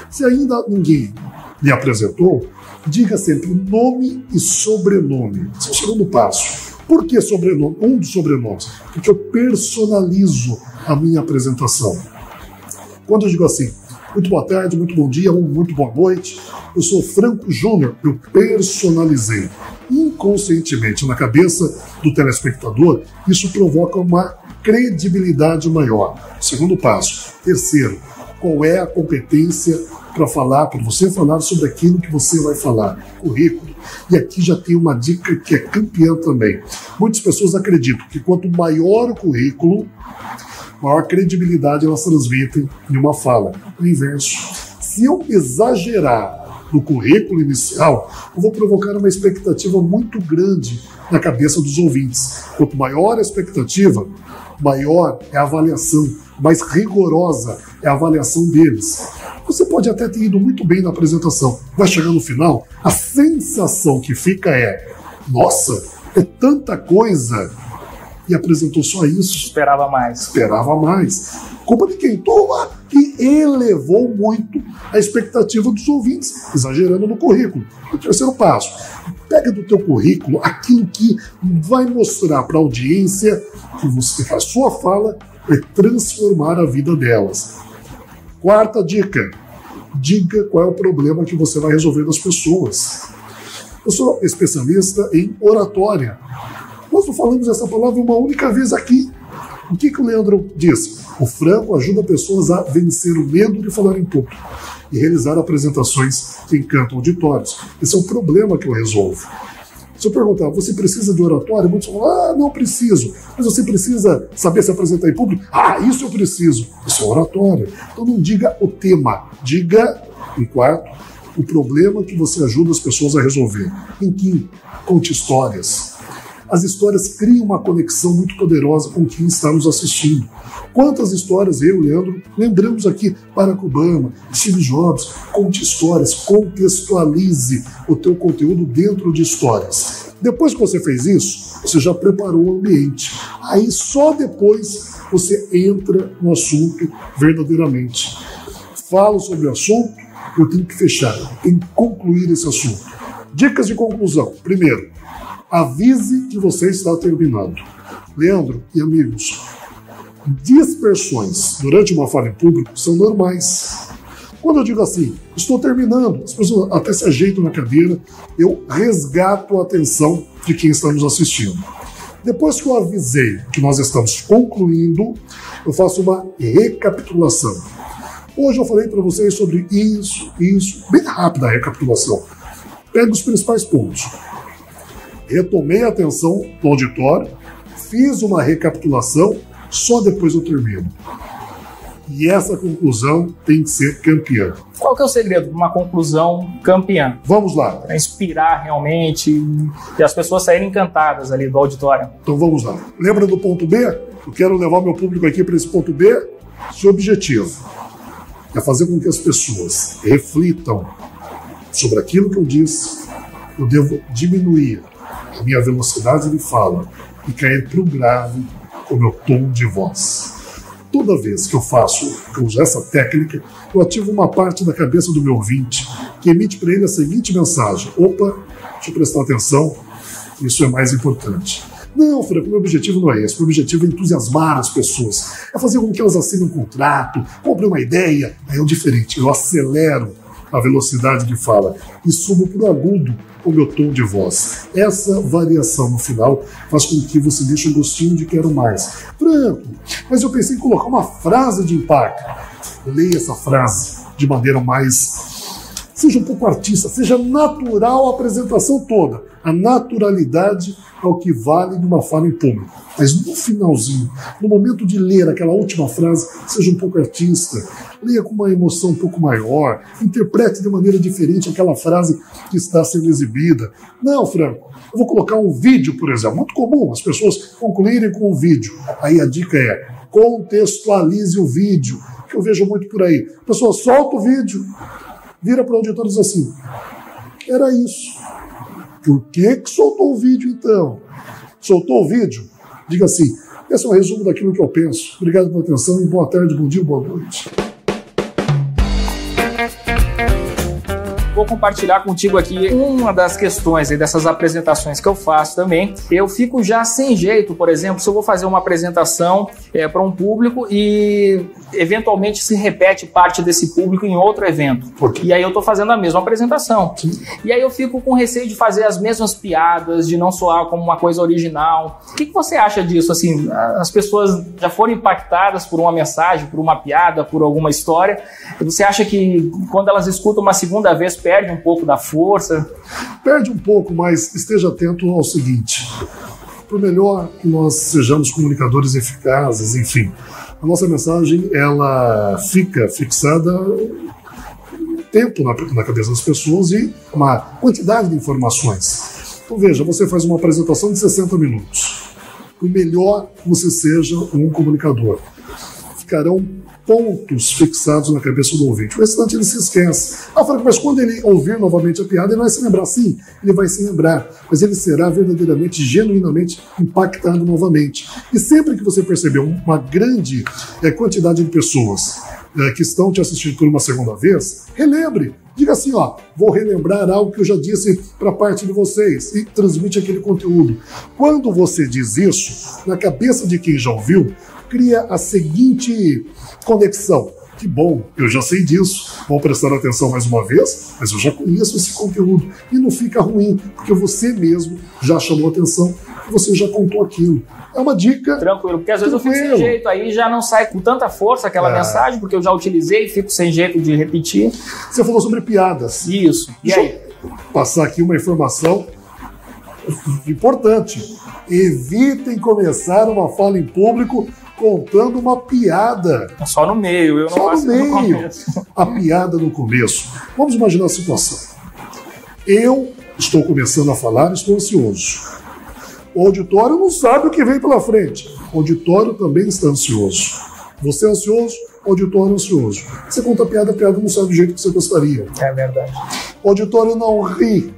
Se ainda ninguém lhe apresentou, diga sempre nome e sobrenome. Esse é o segundo passo. Por que sobrenome? Um dos sobrenomes. Porque eu personalizo a minha apresentação. Quando eu digo assim, muito boa tarde, muito bom dia, muito boa noite, eu sou Franco Júnior, eu personalizei. Inconscientemente, na cabeça do telespectador, isso provoca uma credibilidade maior. Segundo passo. Terceiro, qual é a competência para você falar sobre aquilo que você vai falar? Currículo. E aqui já tem uma dica que é campeã também. Muitas pessoas acreditam que quanto maior o currículo, maior credibilidade elas transmitem em uma fala. O inverso. Se eu exagerar no currículo inicial, eu vou provocar uma expectativa muito grande na cabeça dos ouvintes. Quanto maior a expectativa, maior é a avaliação, mais rigorosa é a avaliação deles. Você pode até ter ido muito bem na apresentação, vai chegar no final, a sensação que fica é, nossa, é tanta coisa, e apresentou só isso. Esperava mais. Culpa de quem? Toma! E elevou muito a expectativa dos ouvintes, exagerando no currículo. O terceiro passo, pega do teu currículo aquilo que vai mostrar para a audiência que você, a sua fala vai transformar a vida delas. Quarta dica, diga qual é o problema que você vai resolver das pessoas. Eu sou especialista em oratória. Nós não falamos essa palavra uma única vez aqui. O que o Leandro disse? O Franco ajuda pessoas a vencer o medo de falar em público e realizar apresentações que encantam auditórios. Esse é um problema que eu resolvo. Se eu perguntar, você precisa de oratória? Muitos falam, não preciso. Mas você precisa saber se apresentar em público? Isso eu preciso. Isso é oratória. Então não diga o tema, diga, em quarto, o problema que você ajuda as pessoas a resolver. Em quinto, conte histórias. As histórias criam uma conexão muito poderosa com quem está nos assistindo. Quantas histórias eu e Leandro lembramos aqui? Barack Obama, Steve Jobs. Conte histórias, contextualize o teu conteúdo dentro de histórias. Depois que você fez isso, você já preparou o ambiente. Aí só depois você entra no assunto verdadeiramente. Falo sobre o assunto, eu tenho que fechar, tenho que concluir esse assunto. Dicas de conclusão. Primeiro, avise que você está terminando. Leandro e amigos, dispersões durante uma fala em público são normais. Quando eu digo assim, estou terminando, as pessoas até se ajeitam na cadeira, eu resgato a atenção de quem está nos assistindo. Depois que eu avisei que nós estamos concluindo, eu faço uma recapitulação. Hoje eu falei para vocês sobre isso, bem rápida a recapitulação. Pega os principais pontos. Retomei a atenção do auditório, fiz uma recapitulação, só depois eu termino. E essa conclusão tem que ser campeã. Qual que é o segredo de uma conclusão campeã? Vamos lá. Para inspirar realmente e as pessoas saírem encantadas ali do auditório. Então vamos lá. Lembra do ponto B? Eu quero levar meu público aqui para esse ponto B. Seu objetivo é fazer com que as pessoas reflitam sobre aquilo que eu disse. Eu devo diminuir a minha velocidade de fala e cair para o grave com o meu tom de voz. Toda vez que eu uso essa técnica, eu ativo uma parte da cabeça do meu ouvinte que emite para ele a seguinte mensagem: opa, deixa eu prestar atenção, isso é mais importante. Não, Franco, meu objetivo não é esse. Meu objetivo é entusiasmar as pessoas, é fazer com que elas assinem um contrato, comprem uma ideia. Aí é o diferente, eu acelero a velocidade de fala e subo para o agudo o meu tom de voz. Essa variação no final faz com que você deixe um gostinho de quero mais. Franco, mas eu pensei em colocar uma frase de impacto. Leia essa frase de maneira mais... Seja um pouco artista, seja natural a apresentação toda. A naturalidade é o que vale numa fala em público. Mas no finalzinho, no momento de ler aquela última frase, seja um pouco artista. Leia com uma emoção um pouco maior. Interprete de maneira diferente aquela frase que está sendo exibida. Não, Franco, eu vou colocar um vídeo, por exemplo. Muito comum as pessoas concluírem com um vídeo. Aí a dica é: contextualize o vídeo, que eu vejo muito por aí. A pessoa solta o vídeo, vira para o auditório e diz assim: era isso. Por que soltou o vídeo então? Soltou o vídeo? Diga assim: esse é um resumo daquilo que eu penso. Obrigado pela atenção e boa tarde, bom dia, boa noite. Vou compartilhar contigo aqui uma das questões e dessas apresentações que eu faço também. Eu fico já sem jeito, por exemplo, se eu vou fazer uma apresentação para um público e eventualmente se repete parte desse público em outro evento. E aí eu estou fazendo a mesma apresentação. Sim. E aí eu fico com receio de fazer as mesmas piadas, de não soar como uma coisa original. O que você acha disso? Assim, as pessoas já foram impactadas por uma mensagem, por uma piada, por alguma história. Você acha que quando elas escutam uma segunda vez perde um pouco da força? Perde um pouco, mas esteja atento ao seguinte: por melhor que nós sejamos comunicadores eficazes, enfim, a nossa mensagem ela fica fixada tempo na cabeça das pessoas e uma quantidade de informações. Então veja, você faz uma apresentação de 60 minutos. Por melhor que você seja um comunicador, ficarão pontos fixados na cabeça do ouvinte. O restante ele se esquece. Mas quando ele ouvir novamente a piada, ele vai se lembrar. Sim, ele vai se lembrar, mas ele será verdadeiramente, genuinamente impactado novamente. E sempre que você perceber uma grande quantidade de pessoas que estão te assistindo por uma segunda vez, relembre. Diga assim, vou relembrar algo que eu já disse para parte de vocês e transmite aquele conteúdo. Quando você diz isso, na cabeça de quem já ouviu, cria a seguinte conexão: que bom, eu já sei disso, vou prestar atenção mais uma vez, mas eu já conheço esse conteúdo. E não fica ruim, porque você mesmo já chamou atenção, você já contou aquilo. É uma dica. Tranquilo, porque às vezes eu fico sem jeito, aí já não sai com tanta força aquela mensagem, porque eu já utilizei e fico sem jeito de repetir. Você falou sobre piadas. Isso. E aí? Passar aqui uma informação importante. Evitem começar uma fala em público contando uma piada. Só no meio, eu não faço no começo. A piada no começo. Vamos imaginar a situação. Eu estou começando a falar e estou ansioso. O auditório não sabe o que vem pela frente. O auditório também está ansioso. Você é ansioso, o auditório é ansioso. Você conta a piada não sai do jeito que você gostaria. É verdade. O auditório não ri.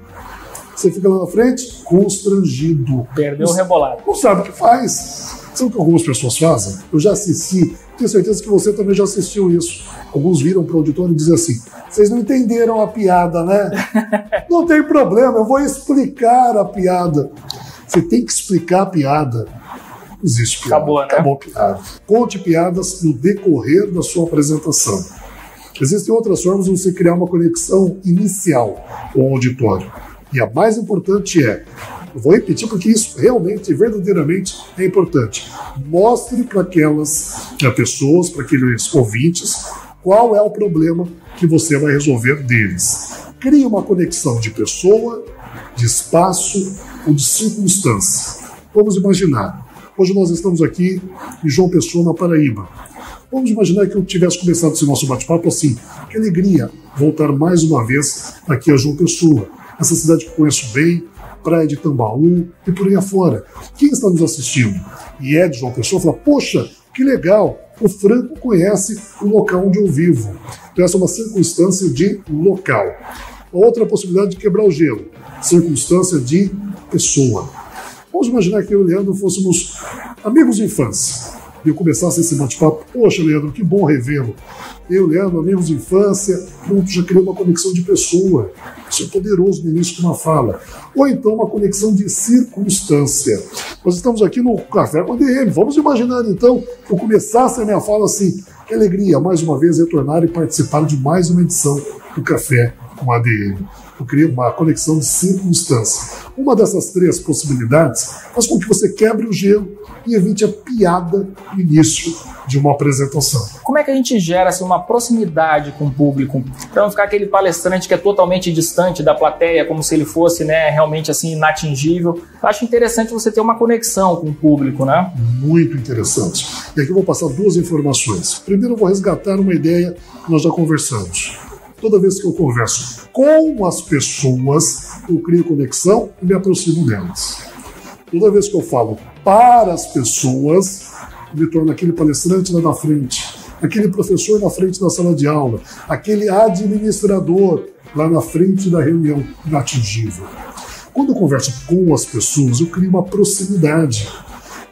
Você fica lá na frente, constrangido. Perdeu o rebolado. Não sabe o que faz. Sabe o que algumas pessoas fazem? Eu já assisti, tenho certeza que você também já assistiu isso. Alguns viram para o auditório e dizem assim: vocês não entenderam a piada, né? Não tem problema, eu vou explicar a piada. Você tem que explicar a piada. Não existe piada. Acabou, né? Acabou a piada. Conte piadas no decorrer da sua apresentação. Existem outras formas de você criar uma conexão inicial com o auditório. E a mais importante eu vou repetir porque isso realmente, verdadeiramente é importante. Mostre para aquelas pessoas, para aqueles ouvintes, qual é o problema que você vai resolver deles. Crie uma conexão de pessoa, de espaço ou de circunstância. Vamos imaginar, hoje nós estamos aqui em João Pessoa, na Paraíba. Vamos imaginar que eu tivesse começado esse nosso bate-papo assim: que alegria voltar mais uma vez aqui a João Pessoa, essa cidade que conheço bem, praia de Tambaú e por aí afora. Quem está nos assistindo e é de João Pessoa fala: poxa, que legal, o Franco conhece o local onde eu vivo. Então essa é uma circunstância de local. Outra possibilidade de quebrar o gelo, circunstância de pessoa. Vamos imaginar que eu e o Leandro fôssemos amigos de infância e eu começasse esse bate-papo: poxa, Leandro, que bom revê-lo. Eu, Leandro, amigos de infância, já criou uma conexão de pessoa. Isso é poderoso no início de uma fala. Ou então uma conexão de circunstância. Nós estamos aqui no Café com a ADM. Vamos imaginar então que eu começasse a minha fala assim: que alegria, mais uma vez, retornar e participar de mais uma edição do Café com a ADM. Eu criei uma conexão de circunstância. Uma dessas três possibilidades faz com que você quebre o gelo e evite a piada no início de uma apresentação. Como é que a gente gera assim, uma proximidade com o público? Para não ficar aquele palestrante que é totalmente distante da plateia, como se ele fosse, né, realmente assim, inatingível. Eu acho interessante você ter uma conexão com o público, né? Muito interessante. E aqui eu vou passar duas informações. Primeiro eu vou resgatar uma ideia que nós já conversamos. Toda vez que eu converso com as pessoas, eu crio conexão e me aproximo delas. Toda vez que eu falo para as pessoas, eu me torno aquele palestrante lá na frente, aquele professor na frente da sala de aula, aquele administrador lá na frente da reunião, inatingível. Quando eu converso com as pessoas, eu crio uma proximidade.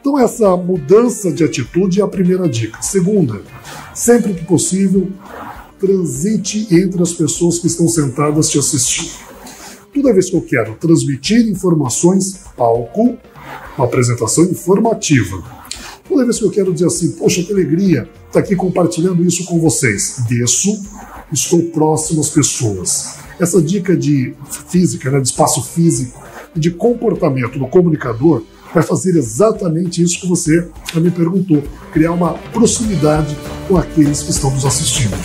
Então essa mudança de atitude é a primeira dica. Segunda, sempre que possível, transite entre as pessoas que estão sentadas te assistindo. Toda vez que eu quero transmitir informações, palco, uma apresentação informativa. Toda vez que eu quero dizer assim: poxa, que alegria estar aqui compartilhando isso com vocês, desço, estou próximo às pessoas. Essa dica de física, né, de espaço físico e de comportamento do comunicador vai fazer exatamente isso que você me perguntou: criar uma proximidade com aqueles que estão nos assistindo.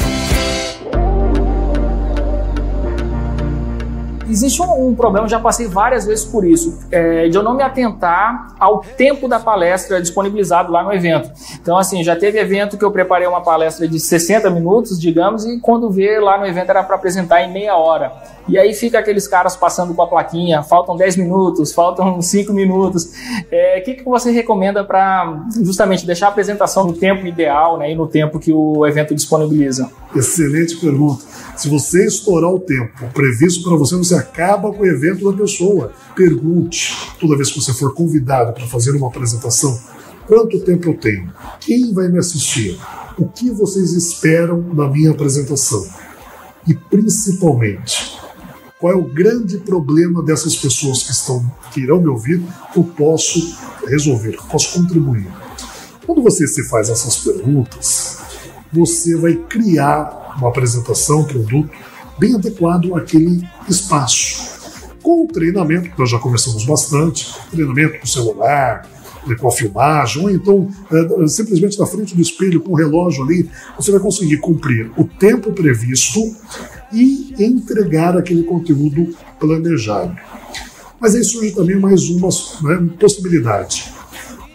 Existe um problema, já passei várias vezes por isso, de eu não me atentar ao tempo da palestra disponibilizado lá no evento. Então, assim, já teve evento que eu preparei uma palestra de 60 minutos, digamos, e quando vê lá no evento era para apresentar em meia hora. E aí fica aqueles caras passando com a plaquinha: faltam 10 minutos, faltam 5 minutos. O que você recomenda para justamente deixar a apresentação no tempo ideal, né, e no tempo que o evento disponibiliza? Excelente pergunta. Se você estourar o tempo previsto para você, você acaba com o evento da pessoa. Pergunte, toda vez que você for convidado para fazer uma apresentação: quanto tempo eu tenho? Quem vai me assistir? O que vocês esperam da minha apresentação? E principalmente, qual é o grande problema dessas pessoas que irão me ouvir que eu posso resolver, que eu posso contribuir? Quando você se faz essas perguntas, você vai criar uma apresentação, um produto bem adequado àquele espaço. Com o treinamento, que nós já conversamos bastante, treinamento com celular, com a filmagem, ou então simplesmente na frente do espelho com o relógio ali, você vai conseguir cumprir o tempo previsto e entregar aquele conteúdo planejado. Mas aí surge também mais uma possibilidade.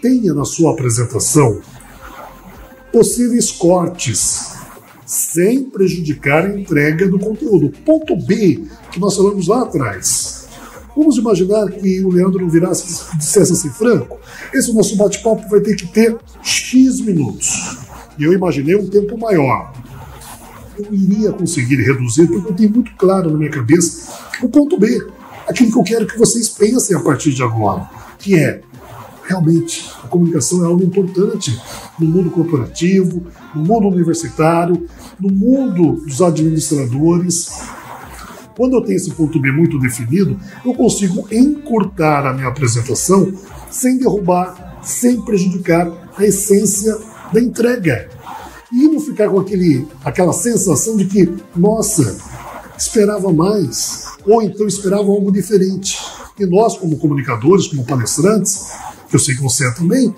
Tenha na sua apresentação possíveis cortes, sem prejudicar a entrega do conteúdo. Ponto B, que nós falamos lá atrás. Vamos imaginar que o Leandro virasse e dissesse assim: Franco, esse nosso bate-papo vai ter que ter X minutos. E eu imaginei um tempo maior. Eu iria conseguir reduzir, porque eu tenho muito claro na minha cabeça o ponto B, aquilo que eu quero que vocês pensem a partir de agora, que é: realmente, a comunicação é algo importante no mundo corporativo, no mundo universitário, no mundo dos administradores. Quando eu tenho esse ponto B muito definido, eu consigo encurtar a minha apresentação sem derrubar, sem prejudicar a essência da entrega. E não ficar com aquela sensação de que, nossa, esperava mais, ou então esperava algo diferente. E nós, como comunicadores, como palestrantes, que eu sei que você é também,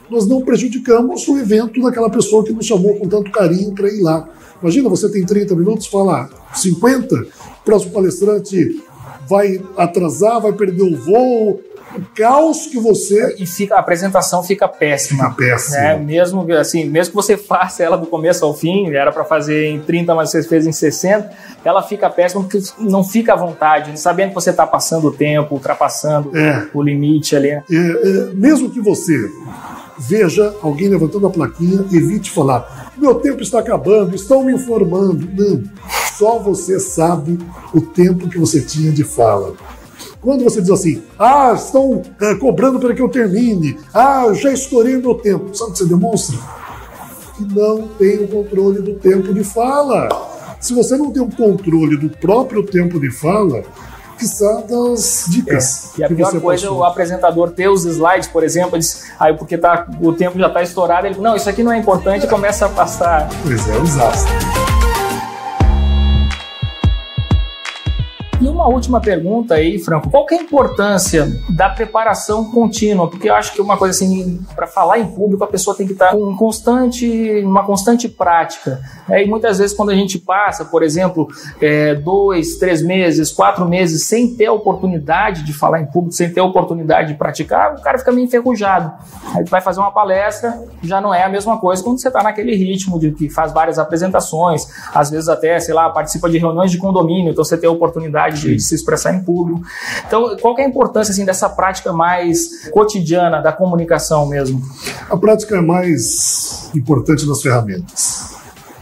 nós não prejudicamos o evento daquela pessoa que nos chamou com tanto carinho para ir lá. Imagina, você tem 30 minutos, fala 50, o próximo palestrante vai atrasar, vai perder o voo, o caos que você... E a apresentação fica péssima. Fica péssima. Né? Mesmo que você faça ela do começo ao fim, era para fazer em 30, mas você fez em 60, ela fica péssima porque não fica à vontade, sabendo que você está passando o tempo, ultrapassando o limite ali. Mesmo que você veja alguém levantando a plaquinha, evite falar: meu tempo está acabando, estão me informando. Não, só você sabe o tempo que você tinha de fala. Quando você diz assim: estão cobrando para que eu termine, já estourei o meu tempo, sabe o que você demonstra? Que não tem o controle do tempo de fala. Se você não tem o controle do próprio tempo de fala, quiçá das dicas. E a pior coisa é o apresentador ter os slides, por exemplo, diz, porque o tempo já está estourado, ele não, isso aqui não é importante, e começa a passar. Pois é, um desastre. E uma última pergunta aí, Franco, qual que é a importância da preparação contínua? Porque eu acho que uma coisa assim, para falar em público, a pessoa tem que estar uma constante prática. E muitas vezes quando a gente passa, por exemplo, 2, 3 meses, 4 meses, sem ter a oportunidade de falar em público, sem ter a oportunidade de praticar, o cara fica meio enferrujado. Aí tu vai fazer uma palestra, já não é a mesma coisa quando você está naquele ritmo de que faz várias apresentações, às vezes até, participa de reuniões de condomínio, então você tem a oportunidade de se expressar em público. Então, qual que é a importância assim, dessa prática mais cotidiana da comunicação mesmo? A prática é mais importante das ferramentas.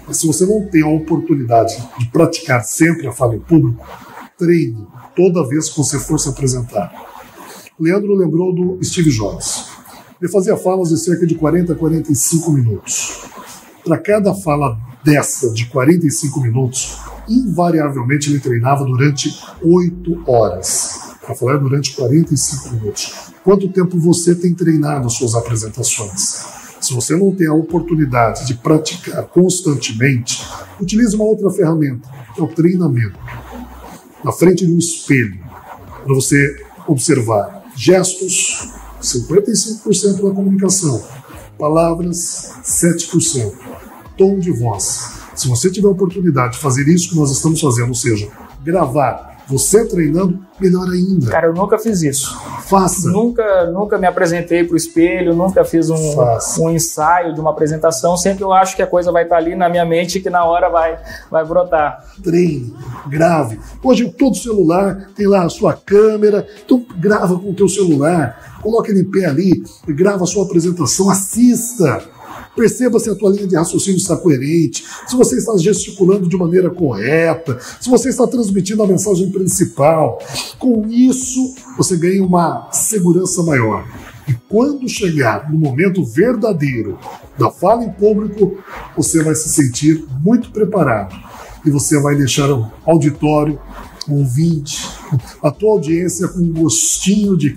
Mas se você não tem a oportunidade de praticar sempre a fala em público, treine toda vez que você for se apresentar. O Leandro lembrou do Steve Jobs. Ele fazia falas de cerca de 40 a 45 minutos. Para cada fala dessa de 45 minutos, invariavelmente ele treinava durante 8 horas. Para falar durante 45 minutos. Quanto tempo você tem treinado as suas apresentações? Se você não tem a oportunidade de praticar constantemente, utilize uma outra ferramenta, que é o treinamento. Na frente de um espelho, para você observar gestos, 55% da comunicação, palavras, 7%, tom de voz. Se você tiver a oportunidade de fazer isso que nós estamos fazendo, ou seja, gravar você treinando, melhor ainda. Cara, eu nunca fiz isso. Faça. Nunca me apresentei para o espelho, nunca fiz um ensaio de uma apresentação. Sempre eu acho que a coisa vai estar ali na minha mente e que na hora vai brotar. Treine, grave. Hoje todo celular tem lá a sua câmera, então grava com o teu celular, coloca ele em pé ali, grava a sua apresentação, assista. Perceba se a tua linha de raciocínio está coerente, se você está gesticulando de maneira correta, se você está transmitindo a mensagem principal. Com isso, você ganha uma segurança maior. E quando chegar no momento verdadeiro da fala em público, você vai se sentir muito preparado. E você vai deixar o auditório, o ouvinte, a tua audiência com um gostinho de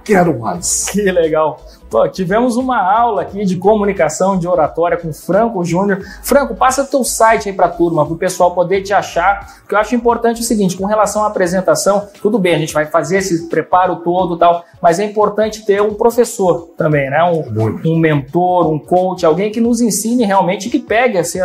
quero mais. Que legal. Pô, tivemos uma aula aqui de comunicação, de oratória com Franco Júnior. Franco, passa teu site aí pra turma, pro pessoal poder te achar, porque eu acho importante o seguinte, com relação à apresentação, tudo bem, a gente vai fazer esse preparo todo e tal, mas é importante ter um professor também, né? Um mentor, um coach, alguém que nos ensine realmente, que pegue, assim,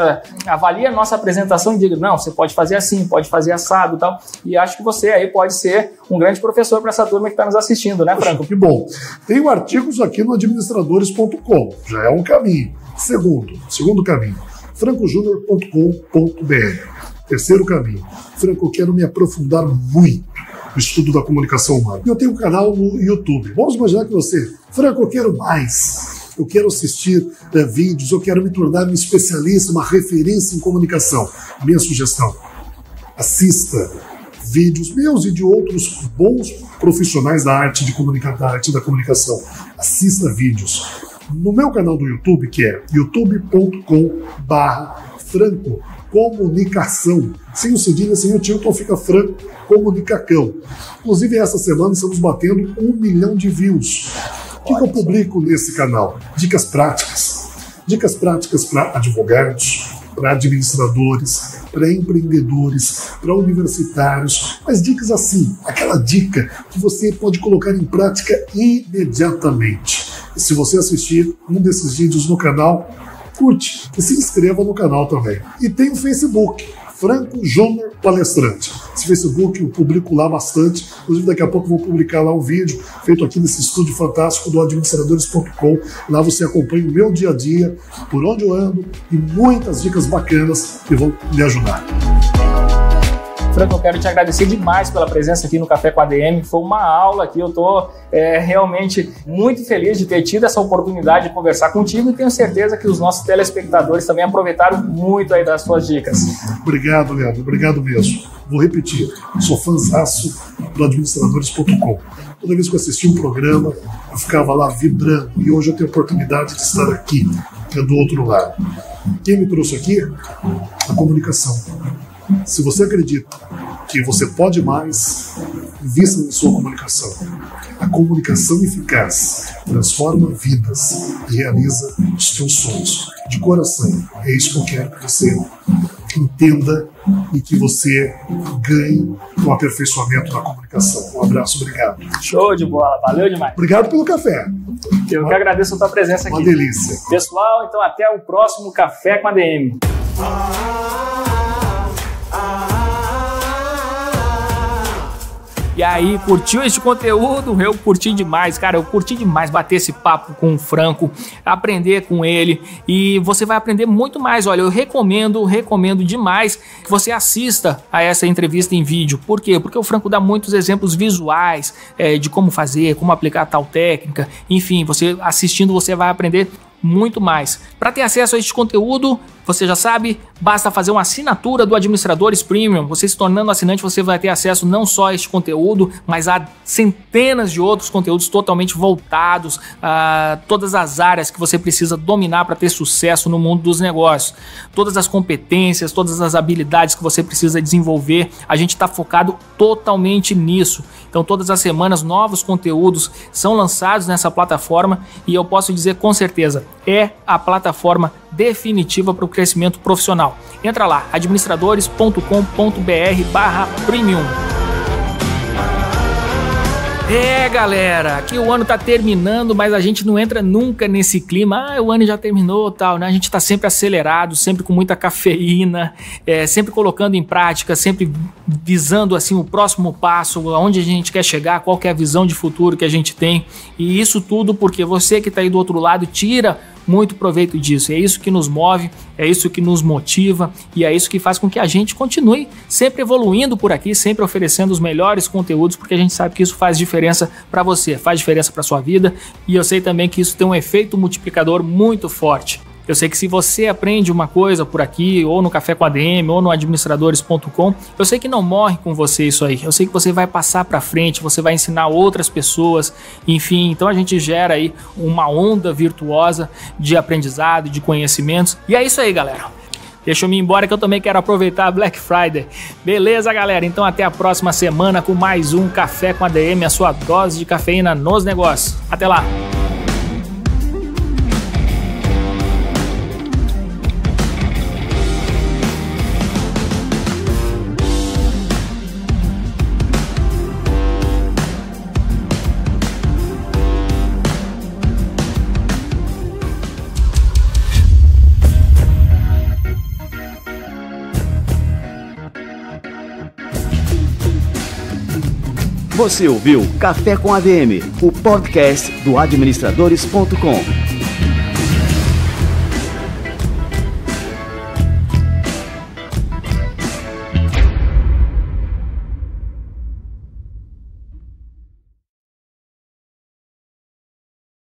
avalie a nossa apresentação e diga, não, você pode fazer assim, pode fazer assado e tal, e acho que você aí pode ser um grande professor para essa turma que está nos assistindo, né, Franco? Poxa, que bom. Tenho artigos aqui no administradores.com, já é um caminho. Segundo caminho, francojunior.com.br. Terceiro caminho, Franco, eu quero me aprofundar muito no estudo da comunicação humana. Eu tenho um canal no YouTube. Vamos imaginar que você, Franco, eu quero mais. Eu quero assistir vídeos, eu quero me tornar um especialista, uma referência em comunicação. Minha sugestão, assista vídeos meus e de outros bons profissionais da arte da comunicação. Assista vídeos no meu canal do YouTube, que é youtube.com/Franco Comunicação. Sem o cedilha, sem o tilton, fica Franco Comunicacão. Inclusive, essa semana estamos batendo 1 milhão de views. O que eu publico nesse canal? Dicas práticas. Dicas práticas para advogados, para administradores, para empreendedores, para universitários, mas dicas assim, aquela dica que você pode colocar em prática imediatamente. E se você assistir um desses vídeos no canal, curte e se inscreva no canal também. E tem o Facebook, Franco Júnior Palestrante. Esse Facebook eu publico lá bastante, inclusive daqui a pouco eu vou publicar lá um vídeo feito aqui nesse estúdio fantástico do administradores.com. Lá você acompanha o meu dia a dia, por onde eu ando e muitas dicas bacanas que vão lhe ajudar. Franco, eu quero te agradecer demais pela presença aqui no Café com a ADM. Foi uma aula aqui, eu estou realmente muito feliz de ter tido essa oportunidade de conversar contigo e tenho certeza que os nossos telespectadores também aproveitaram muito aí das suas dicas. Obrigado, Leandro, obrigado mesmo. Vou repetir, sou fãzaço do administradores.com. Toda vez que eu assistia um programa, eu ficava lá vibrando e hoje eu tenho a oportunidade de estar aqui, do outro lado. Quem me trouxe aqui? A comunicação. Se você acredita que você pode mais, invista na sua comunicação. A comunicação eficaz transforma vidas e realiza os seus sonhos. De coração, é isso que eu quero que você entenda e que você ganhe o aperfeiçoamento da comunicação. Um abraço, obrigado. Show de bola, valeu demais. Obrigado pelo café. Eu que agradeço a tua presença aqui. Uma delícia. Pessoal, então até o próximo Café com a ADM. E aí, curtiu este conteúdo? Eu curti demais, cara, eu curti demais bater esse papo com o Franco, aprender com ele e você vai aprender muito mais. Olha, eu recomendo demais que você assista a essa entrevista em vídeo. Por quê? Porque o Franco dá muitos exemplos visuais de como fazer, como aplicar tal técnica, enfim, você assistindo você vai aprender muito mais. Para ter acesso a este conteúdo, você já sabe, basta fazer uma assinatura do Administradores Premium. Você se tornando assinante, você vai ter acesso não só a este conteúdo, mas a centenas de outros conteúdos totalmente voltados a todas as áreas que você precisa dominar para ter sucesso no mundo dos negócios. Todas as competências, todas as habilidades que você precisa desenvolver, a gente está focado totalmente nisso. Então todas as semanas novos conteúdos são lançados nessa plataforma e eu posso dizer com certeza, é a plataforma definitiva para o crescimento profissional. Entra lá, administradores.com.br/premium. Galera, aqui o ano tá terminando, mas a gente não entra nunca nesse clima, o ano já terminou tal, né? A gente tá sempre acelerado, sempre com muita cafeína, sempre colocando em prática, sempre visando assim o próximo passo, aonde a gente quer chegar, qual que é a visão de futuro que a gente tem, e isso tudo porque você que tá aí do outro lado tira muito proveito disso. É isso que nos move, é isso que nos motiva e é isso que faz com que a gente continue sempre evoluindo por aqui, sempre oferecendo os melhores conteúdos, porque a gente sabe que isso faz diferença para você, faz diferença para sua vida e eu sei também que isso tem um efeito multiplicador muito forte. Eu sei que se você aprende uma coisa por aqui, ou no Café com a ADM, ou no administradores.com, eu sei que não morre com você isso aí. Eu sei que você vai passar para frente, você vai ensinar outras pessoas, enfim. Então a gente gera aí uma onda virtuosa de aprendizado, de conhecimentos. E é isso aí, galera. Deixa eu me ir embora que eu também quero aproveitar a Black Friday. Beleza, galera? Então até a próxima semana com mais um Café com a ADM, a sua dose de cafeína nos negócios. Até lá! Você ouviu Café com ADM, o podcast do administradores.com.